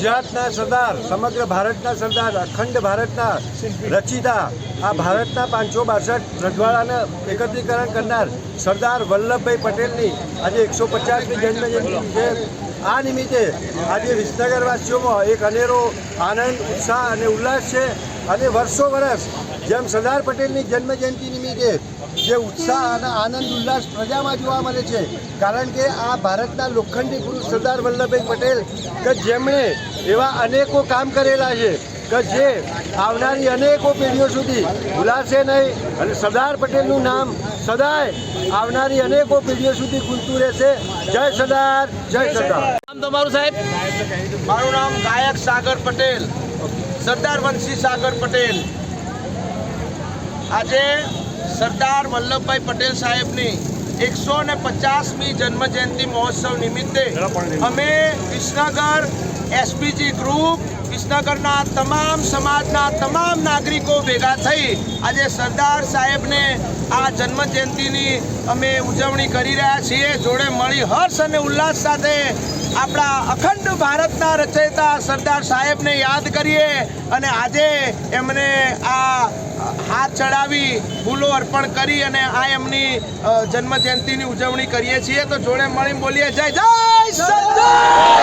ગુજરાतना सरदार, समग्र भारतना सरदार, अखंड भारतना रचिता, आ भारतना 562 रजवाड़ाने एकत्रीकरण करनार सरदार वल्लभभाई पटेलनी आज 150મી जन्मजयंती है। आ निमित्ते आज विसनगरवासीओं में एक अनेरो आनंद, उत्साह और उल्लास है। અને વર્ષો વર્ષ જેમ સરદાર પટેલની જન્મજયંતિ નિમિત્તે જે ઉત્સાહ અને આનંદ ઉલ્લાસ પ્રજામાં જોવા મળે છે, કારણ કે આ ભારતના લોખંડી પુરુષ સરદાર વલ્લભભાઈ પટેલ કે જેમણે એવા અનેકો કામ કરેલા છે કે જે આવનારી અનેકો પેઢીઓ સુધી ભૂલાશે નહીં અને સરદાર પટેલનું નામ સદાય આવનારી અનેકો પેઢીઓ સુધી ગુંજતું રહેશે। જય સરદાર, જય સરદાર। નામ તમારું સાહેબ? મારું નામ ગાયક સાગર પટેલ, સરદાર વંશી સાગર પટેલ। આજે સરદાર વલ્લભભાઈ પટેલ સાહેબની 150મી જન્મજયંતિ મહોત્સવ નિમિત્તે અમે વિસનગર એસપીજી ગ્રુપ, વિસનગરના તમામ સમાજના તમામ નાગરિકો ભેગા થઈ આજે સરદાર સાહેબને આ જન્મજયંતિની અમે ઉજવણી કરી રહ્યા છીએ। જોડે મળી હર્ષ અને ઉલ્લાસ સાથે આપણા અખંડ ભારતના રચયિતા સરદાર સાહેબને યાદ કરીએ અને આજે એમને આ હાથ ચડાવી ફૂલો અર્પણ કરી અને આ એમની જન્મજયંતિની ઉજવણી કરીએ છીએ। તો જોડે મળી બોલીએ જય જય સરદાર।